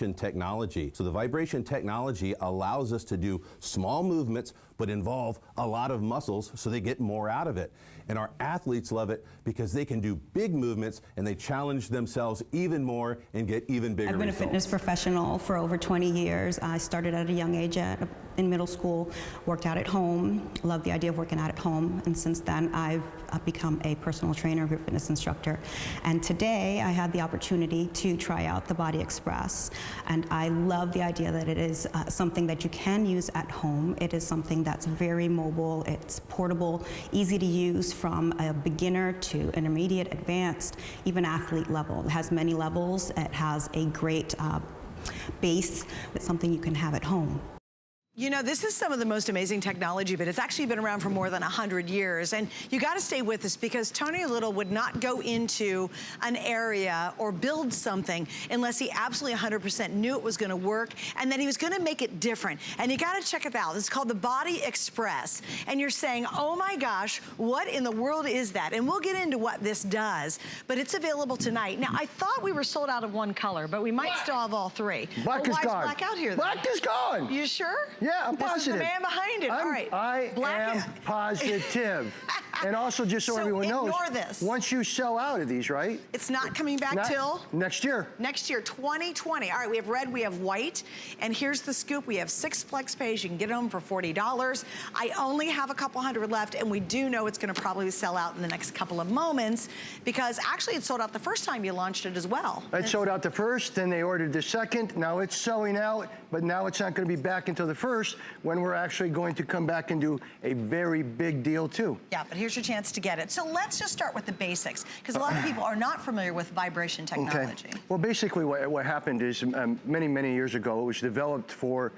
vibration technology. So the vibration technology allows us to do small movements but involve a lot of muscles, so they get more out of it. And our athletes love it because they can do big movements and they challenge themselves even more and get even bigger results. I've been a fitness professional for over 20 years. I started at a young age in middle school, worked out at home, loved the idea of working out at home, and since then I've become a personal trainer, a fitness instructor. And today I had the opportunity to try out the Body Express, and I love the idea that it is something that you can use at home. It is something that's very mobile, it's portable, easy to use from a beginner to intermediate, advanced, even athlete level. It has many levels. It has a great base. It's something you can have at home. You know, this is some of the most amazing technology, but it's actually been around for more than 100 years. And you gotta stay with us because Tony Little would not go into an area or build something unless he absolutely 100% knew it was gonna work and that he was gonna make it different. And you gotta check it out. It's called the Body Express. And you're saying, oh my gosh, what in the world is that? And we'll get into what this does, but it's available tonight. Now, I thought we were sold out of one color, but we might still have all three. Black is gone. Why is black out here then? Black is gone. You sure? Yeah, I'm positive. This is the man behind it. All right. I am positive. And also, just so everyone knows, ignore this. Once you sell out of these, right? It's not coming back till? Next year. Next year, 2020. All right, we have red, we have white, and here's the scoop. We have 6 flex pays. You can get them for $40. I only have a couple hundred left, and we do know it's gonna probably sell out in the next couple of moments because actually it sold out the first time you launched it as well. It sold out the first, then they ordered the second. Now it's selling out, but now it's not gonna be back until the first when we're actually going to come back and do a very big deal too. Yeah, but here's your chance to get it. So let's just start with the basics because a lot of people are not familiar with vibration technology. Okay. Well, basically what happened is many, many years ago, it was developed for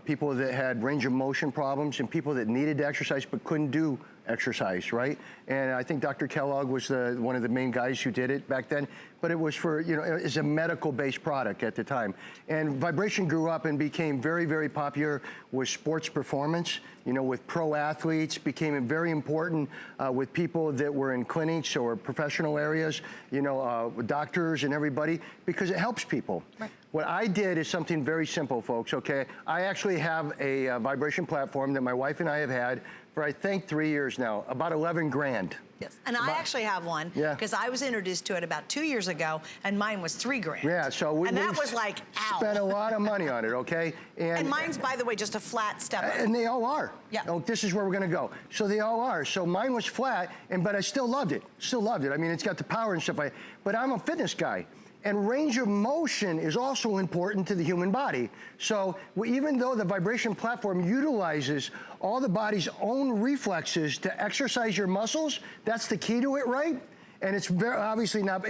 people that had range of motion problems and people that needed to exercise but couldn't do exercise, right? And I think Dr. Kellogg was one of the main guys who did it back then, but it was for, you know, it's a medical-based product at the time. And vibration grew up and became very, very popular with sports performance, you know, with pro athletes, became very important with people that were in clinics or professional areas, you know, doctors and everybody, because it helps people. Right. What I did is something very simple, folks, okay? I actually have a vibration platform that my wife and I have had for, I think, 3 years now, about 11 grand. Yes, and I actually have one because I was introduced to it about 2 years ago, and mine was 3 grand. Yeah, so and that was like, ow. Spent a lot of money on it, okay? And mine's, by the way, just a flat step up. And they all are. Yeah. Oh, this is where we're gonna go. So they all are. So mine was flat, but I still loved it. Still loved it. I mean, it's got the power and stuff. But I'm a fitness guy. And range of motion is also important to the human body. So even though the vibration platform utilizes all the body's own reflexes to exercise your muscles, that's the key to it, right? And it's obviously not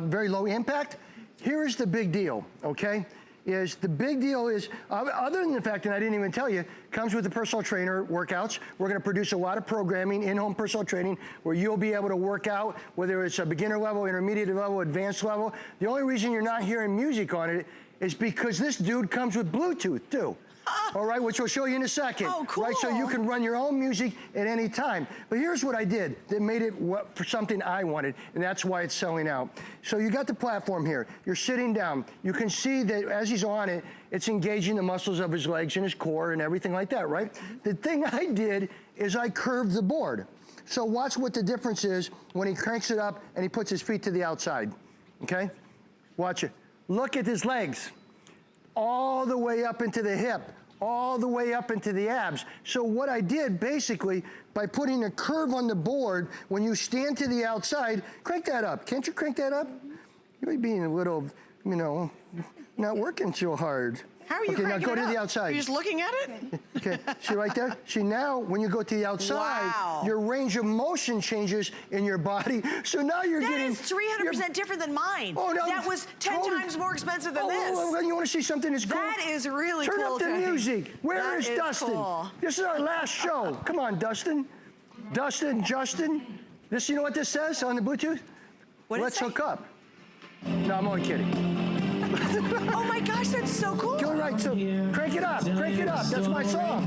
very low impact. Here's the big deal, okay? The big deal is, other than the fact that I didn't even tell you, comes with the personal trainer workouts. We're gonna produce a lot of programming, in-home personal training, where you'll be able to work out, whether it's a beginner level, intermediate level, advanced level. The only reason you're not hearing music on it is because this dude comes with Bluetooth too. All right, which we'll show you in a second. Oh, cool. Right, so you can run your own music at any time. But here's what I did that made it for something I wanted, and that's why it's selling out. So you got the platform here. You're sitting down. You can see that as he's on it, it's engaging the muscles of his legs and his core and everything like that, right? The thing I did is I curved the board. So watch what the difference is when he cranks it up and he puts his feet to the outside, okay? Watch it. Look at his legs. All the way up into the hip, all the way up into the abs. So what I did basically, by putting a curve on the board, when you stand to the outside, crank that up. Can't you crank that up? You're being a little, you know, not working so hard. How are you cranking it up? Okay, now go to the outside. You're just looking at it? Okay, see right there? See now, when you go to the outside, your range of motion changes in your body. So now you're getting— That is 300% different than mine. Oh, no, that was 10 times more expensive than this. Oh, you want to see something that's cool? That is really cool. Turn up the music. Where is Dustin? Cool. This is our last show. Come on, Dustin. Dustin, Justin. This, you know what this says on the Bluetooth? What Let's hook up. No, I'm only kidding. Oh my gosh, that's so cool. Go right, so crank it up, that's my song.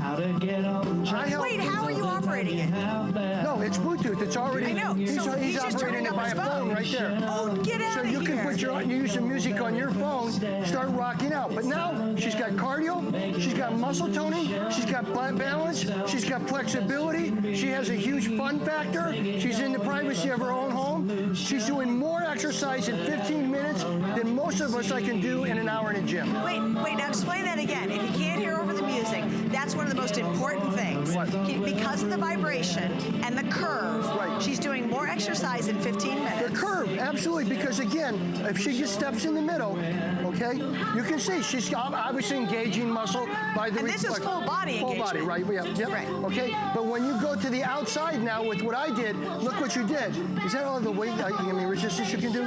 Wait, how are you operating it? No, it's Bluetooth, it's already, I know. he's just operating turning it up by his a phone right there. Oh, get out So of you here. can put you use the music on your phone, start rocking out. But now she's got cardio, she's got muscle toning, she's got balance, she's got flexibility, she has a huge fun factor, she's in the privacy of her own home, she's doing more exercise in 15 minutes than most of us I can do in an hour in a gym. Wait, now explain that again. If you can't hear over the music, that's one of the most important things. What? Because of the vibration and the curve, Right. she's doing more exercise in 15 minutes. The curve, absolutely, because again, if she just steps in the middle, okay, you can see she's obviously engaging muscle by the And this is full body Full body, engagement. right? Yep. Right. Okay, but when you go to the outside now with what I did, look what you did. Is that all the weight, resistance you can do?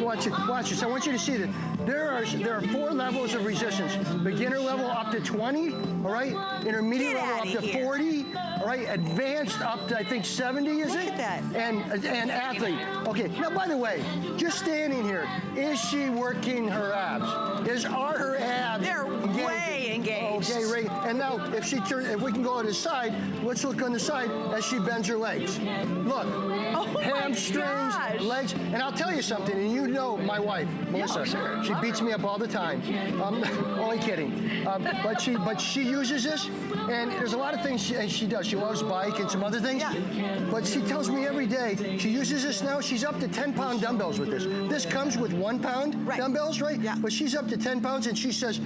Watch this. I want you to see that there are 4 levels of resistance. Beginner level up to 20, all right? Intermediate Get level up outta to here. 40, all right? Advanced up to I think 70, is Look it? at that. And athlete. Okay. Now, by the way, just standing here, is she working her abs? Are her abs? They're way engaged. Okay, Ray. And now, if we can go to the side, let's look on the side as she bends her legs. Look, my hamstrings, gosh. legs. And I'll tell you something. And you know my wife, Melissa. sure. She beats me up all the time. Only kidding. But she uses this, and there's a lot of things she does. She loves bike and some other things. Yeah. But she tells me every day she uses this now. She's up to 10-pound dumbbells with this. This comes with 1-pound Right. dumbbells, right? Yeah. But she's up to 10 pounds, and she says,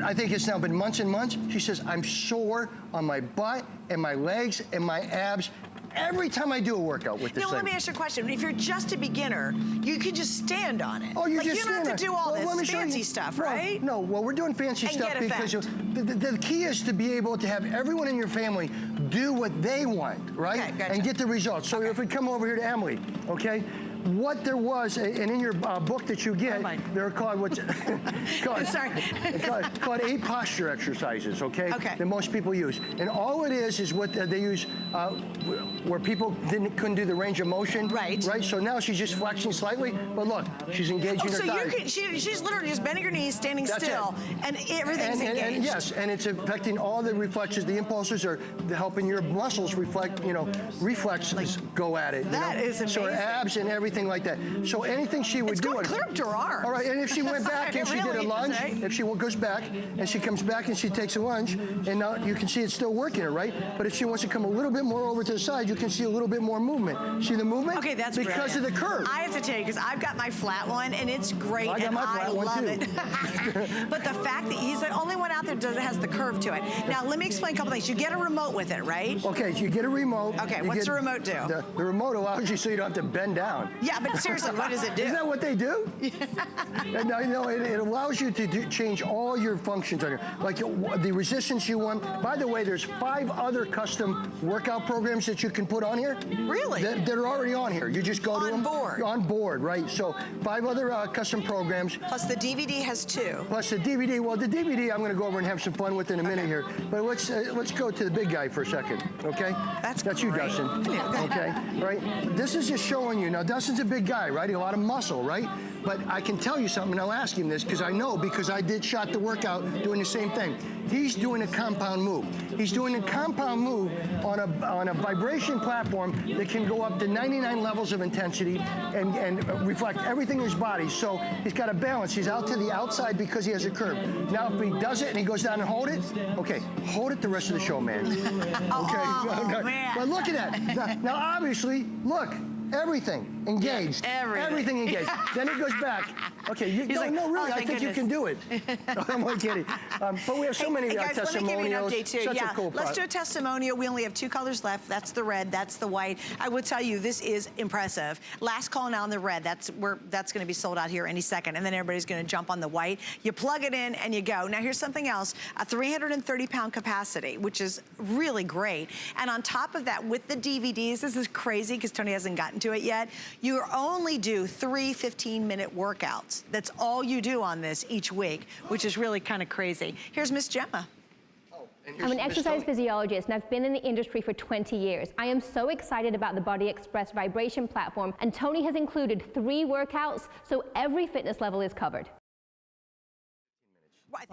I think it's now been months and months. She says, I'm sore on my butt and my legs and my abs every time I do a workout with this Now, thing. let me ask you a question. If you're just a beginner, you could just stand on it. Oh, you like, just you don't have stand to do there. all Well, let me this show fancy you. stuff, No, right? No, well, we're doing fancy And stuff get because effect. the key is to be able to have everyone in your family do what they want, right? Okay, gotcha. And get the results. So if we come over here to Emily, okay? What there was, and in your book that you get, they're called what's Sorry. called 8 posture exercises, okay? Okay. That most people use. And all it is what they use where people couldn't do the range of motion. Right. Right? So now she's just flexing slightly, but look, she's engaging her So thighs. she's literally just bending her knees, standing That's still, and everything's engaged. And yes, and it's affecting all the reflexes. The impulses are helping your muscles reflect, reflexes go at it. That is So her amazing. abs and everything like that. So anything she would It's do. going clear up to her arms. All right, and if she went back and she did a Really, lunge, right? if she goes back and she comes back and she takes a lunge, and now you can see it's still working her, right? But if she wants to come a little bit more over to the side, you can see a little bit more movement. See the movement? Okay, that's because brilliant. of the curve. I have to tell you, because I've got my flat one, and it's great, I got and my flat I one, love too. it. But the fact that he's the only one out there that has the curve to it. Now, let me explain a couple things. You get a remote with it, right? Okay, so you get a remote. Okay, you what's get- the remote do? The remote allows you so you don't have to bend down. Yeah, but seriously, what does it do? Isn't that what they do? And now, it allows you to change all your functions on here. Like the resistance you want. By the way, there's 5 other custom workout programs that you can put on here. Really? That are already on here. You just go to them. On board. On board, right. So 5 other custom programs. Plus the DVD has 2. Plus the DVD. Well, the DVD I'm going to go over and have some fun with in a minute here. But let's go to the big guy for a second, okay? That's you, great. Dustin. Okay, right? This is just showing you. Now, Dustin's a big guy, right? A lot of muscle, right? But I can tell you something, and I'll ask him this because I know, because I did shot the workout doing the same thing. He's doing a compound move. He's doing a compound move on a vibration platform that can go up to 99 levels of intensity and reflect everything in his body. So he's got a balance. He's out to the outside because he has a curve. Now, if he does it and he goes down and hold it, okay, hold it the rest of the show, man. Okay. Oh, man. But look at that. Now, obviously, look. Everything engaged. Everything. engaged. Then it goes back. Okay, like, no, really, oh, I thank think you can do it. I'm only kidding. But we have so many Hey guys, let me give you an testimonials. update too. Such Yeah, a cool let's do a product. testimonial. We only have 2 colors left. That's the red, that's the white. I will tell you, this is impressive. Last call now on the red. That's going to be sold out here any second, and then everybody's going to jump on the white. You plug it in and you go. Now here's something else: a 330-pound capacity, which is really great. And on top of that, with the DVDs, this is crazy because Tony hasn't gotten to it yet. You only do 3 15-minute workouts. That's all you do on this each week, which is really kind of crazy. Here's Miss Gemma. I'm an exercise physiologist, and I've been in the industry for 20 years. I am so excited about the Body Express vibration platform, and Tony has included 3 workouts, so every fitness level is covered.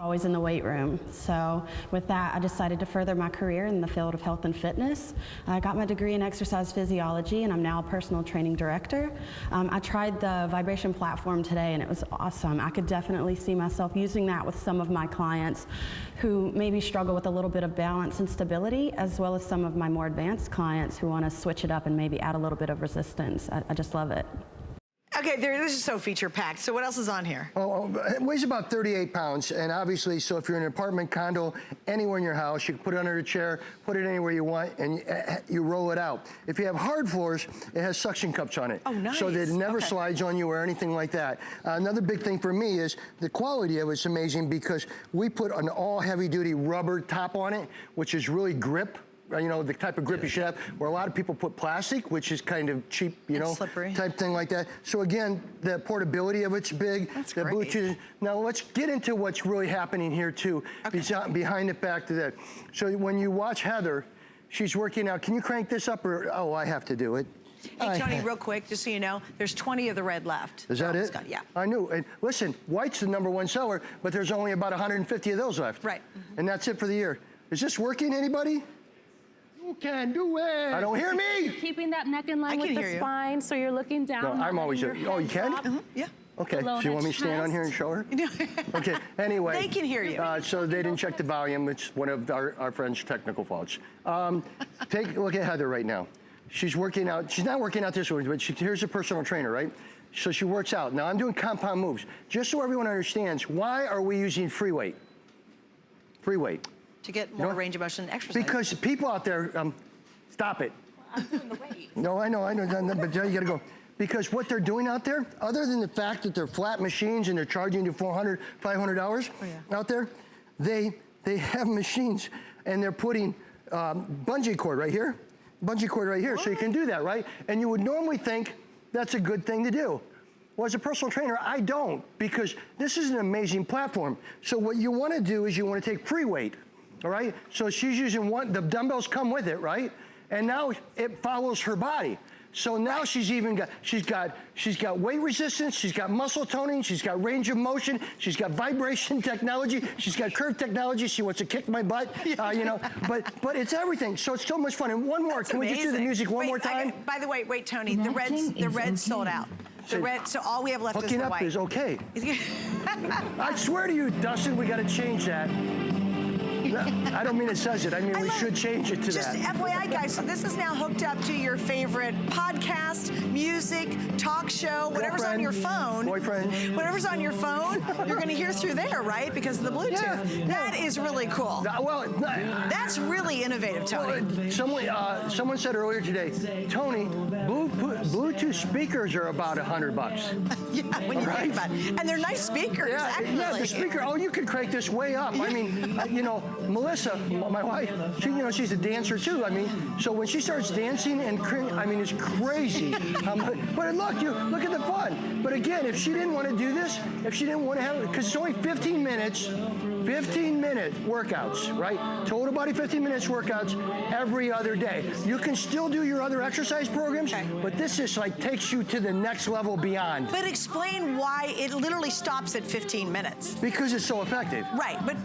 Always in the weight room. So with that, I decided to further my career in the field of health and fitness. I got my degree in exercise physiology, and I'm now a personal training director. I tried the vibration platform today, and it was awesome. I could definitely see myself using that with some of my clients who maybe struggle with a little bit of balance and stability, as well as some of my more advanced clients who want to switch it up and maybe add a little bit of resistance. I just love it. Okay, this is so feature-packed. So what else is on here? It weighs about 38 pounds, and obviously, so if you're in an apartment, condo, anywhere in your house, you can put it under a chair, put it anywhere you want, and you roll it out. If you have hard floors, it has suction cups on it. Oh, nice. So that it never slides on you or anything like that. Another big thing for me is the quality of it's amazing because we put an all heavy-duty rubber top on it, which is really grip. You know, the type of grip you should have, where a lot of people put plastic, which is kind of cheap, you know, slippery type thing like that. So again, the portability of it's big. That's the great. Bluetooth. Now let's get into what's really happening here too, behind the fact of that. So when you watch Heather, she's working out. Can you crank this up, or I have to do it? Hey, Tony, real quick, just so you know, there's 20 of the red left. Is that it? Gone. Yeah. I knew. And listen, white's the #1 seller, but there's only about 150 of those left. Right. And that's it for the year. Is this working, anybody? You can do it. I don't hear me. Keeping that neck in line with the spine, so you're looking down. No, I'm always. your Oh, you can? drop. Yeah. Okay. So you want me to stand on here and show her? Okay. Anyway. They can hear you. So they didn't check the volume. It's one of our friend's technical faults. Take a look at Heather right now. She's working out. She's not working out this way, but here's a personal trainer, right? So she works out. Now I'm doing compound moves. Just so everyone understands, why are we using free weight? Free weight. To get more range of motion exercise. Because people out there, stop it. I'm doing the weight. No, I know, but you gotta go. Because what they're doing out there, other than the fact that they're flat machines and they're charging you $400, $500 out there, they have machines and they're putting bungee cord right here, so you can do that, right? And you would normally think that's a good thing to do. Well, as a personal trainer, I don't, because this is an amazing platform. So what you wanna do is you wanna take free weight. All right, so she's using the dumbbells come with it, right? And now it follows her body. So now she's got weight resistance, she's got muscle toning, she's got range of motion, she's got vibration technology, she's got curve technology. She wants to kick my butt, you know. But it's everything. So it's so much fun. And one more, can we just do the music one more time? By the way, wait, Tony, the red's sold out. The red, so all we have left is the white. Hooking up is okay. I swear to you, Dustin, we got to change that. I don't mean it says it. I mean, we should change it to just that. Just FYI, guys, so this is now hooked up to your favorite podcast, music, talk show, whatever's on your phone. Boyfriend. Whatever's on your phone, you're going to hear through there, right? Because of the Bluetooth. That is really cool. That's really innovative, Tony. Someone said earlier today, Tony, Bluetooth speakers are about $100. Yeah, when you think about it. And they're nice speakers, actually. Yeah, the speaker, you can crank this way up. I mean, you know, Melissa, my wife, she's a dancer too. I mean, so when she starts dancing and it's crazy. But look at the fun. But again, if she didn't want to do this, if she didn't want to have it, because it's only 15 minutes, 15-minute workouts, right? Total body 15 minutes workouts every other day. You can still do your other exercise programs, but this just like takes you to the next level beyond. But explain why it literally stops at 15 minutes. Because it's so effective. Right, but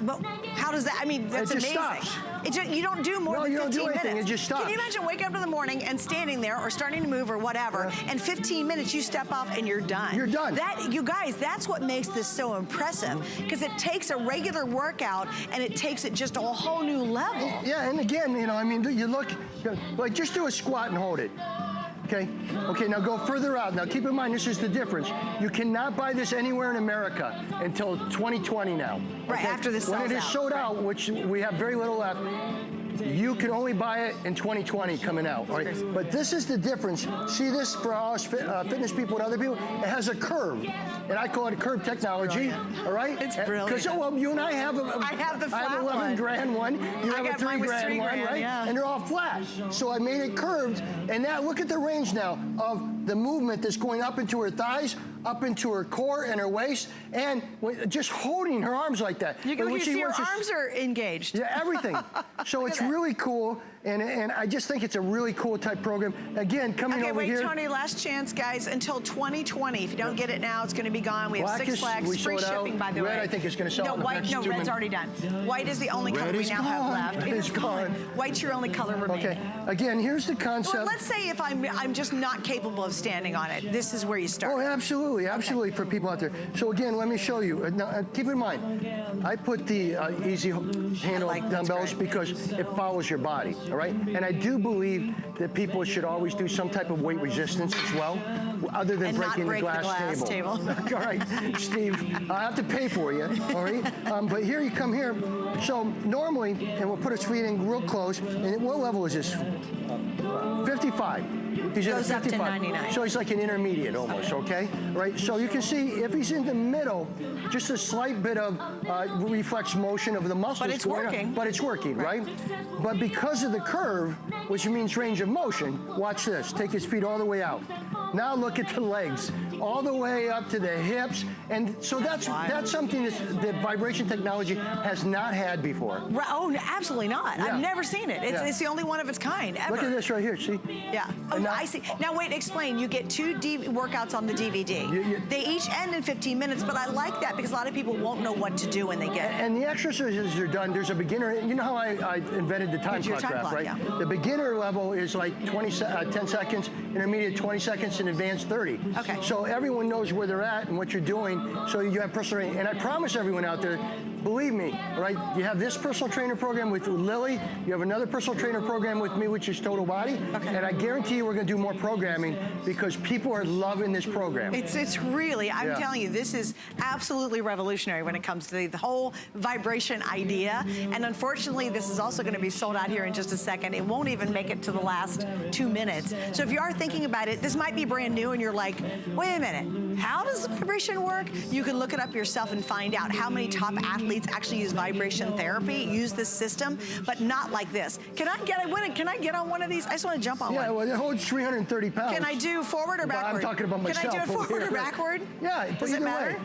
how does that, I mean, that's amazing. Stops. You don't do more than 15 minutes. No, you don't do anything, it just stops. Can you imagine waking up in the morning and standing there or starting to move or whatever, and 15 minutes you step off and you're done. You're done. You guys, that's what makes this so impressive, because it takes a regular workout and it takes it just a whole new level. Yeah, and again, you know, I mean, you look, like just do a squat and hold it. Okay, now go further out. Now keep in mind, this is the difference. You cannot buy this anywhere in America until 2020 now. Right, after this sells out. When it is sold out, which we have very little left, you can only buy it in 2020 coming out, right? But this is the difference. See this for us fitness people and other people? It has a curve, and I call it curve technology, all right? It's brilliant. Because you and I have I have the flat I have 11 grand one. You have a 3 grand one, right? Yeah. And they're all flat. So I made it curved, and now look at the range now of the movement that's going up into her thighs, up into her core and her waist, and just holding her arms like that. You can see her arms are engaged. Yeah, everything. So it's really cool, and I just think it's a really cool type program. Again, coming over here. Okay, wait, Tony, last chance, guys, until 2020. If you don't get it now, it's going to be gone. We have Six Flags, free shipping, by the way. Red, I think, is going to sell. No, white, no, red's already done. White is the only color we now have left. It is gone. White's your only color remaining. Okay, again, here's the concept. Well, let's say if I'm just not capable of standing on it, this is where you start. Oh, absolutely, absolutely, for people out there. So again, let me show you. Now, keep in mind, I put the easy handle dumbbells because it follows your body, all right? And I do believe that people should always do some type of weight resistance as well, other than breaking the glass table. All right, Steve, I have to pay for you, all right? But here you come here. So normally, and we'll put his feet in real close, and what level is this? 55. He's goes at up to 99. So he's like an intermediate almost, okay? Right, so you can see if he's in the middle, just a slight bit of reflex motion of the muscles. But it's working. But it's working, right? But because of the curve, which means range of motion, watch this. Take his feet all the way out. Now look at the legs, all the way up to the hips. And so that's something that vibration technology has not had before. Oh, absolutely not. Yeah. I've never seen it. It's the only one of its kind ever. Look at this right here, see? Yeah. Oh, now, I see. Now, wait, explain. You get two workouts on the DVD. They each end in 15 minutes, but I like that because a lot of people won't know what to do when they get it. And the exercises are done. There's a beginner. You know how I invented the time clock graph, right? Yeah. The beginner level is like 10 seconds, intermediate 20 seconds, and advanced 30. Okay. So everyone knows where they're at and what you're doing, so you have personal training. And I promise everyone out there, believe me, right? You have this personal trainer program with Lily. You have another personal trainer program with me, which is Total Body. Okay. And I guarantee you we're going to do more programming because people are loving this program. It's really, I'm telling you, this is absolutely revolutionary when it comes to the whole vibration idea. And unfortunately, this is also going to be sold out here in just a second. It won't even make it to the last 2 minutes. So if you are thinking about it, this might be brand new and you're like, wait a minute, how does vibration work? You can look it up yourself and find out how many top athletes actually use vibration therapy, use this system, but not like this. Can I get on one of these? I just want to jump on one. Yeah, well, it holds 330 pounds. Can I do forward or backward? I'm talking about myself. Can I do it forward or backward? Yeah, does it matter?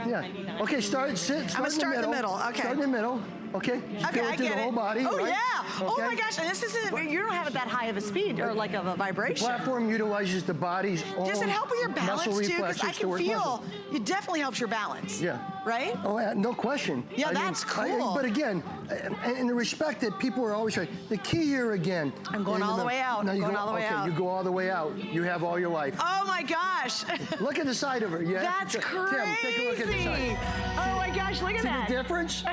Yeah. Okay, start I'm gonna start in the middle. Okay. Start in the middle. Okay. Okay, I get the whole it. body. Oh right? yeah. Okay. Oh my gosh. And this isn't. You don't have it that high of a speed or like of a vibration. The platform utilizes the body's own Does it help with your balance muscle too? Because I reflexes to can work feel muscle. it definitely helps your balance. Yeah. Right? Oh, no question. Yeah, that's cool. But again, in the respect that people are always trying, the key here again. I'm going all the way out. No, I'm going all the way out. You go all the way out. You have all your life. Oh my gosh. Look at the side of her. Yeah. That's crazy. Tim, take a look at the side. Oh my gosh, look at that. See the difference?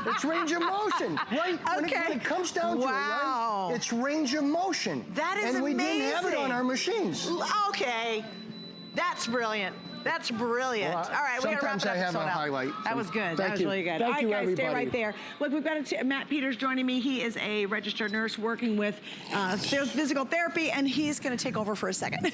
It's range of motion, right? Okay. When it comes down to it, right? It's range of motion. That is and we amazing. didn't have it on our machines. Okay. That's brilliant. That's brilliant. Well, all right, we got to wrap it up. Sometimes I have a highlight. That was good. That was really good. Thank all right, you, guys, everybody. stay right there. Look, we've got Matt Peters joining me. He is a registered nurse working with physical therapy, and he's going to take over for a second.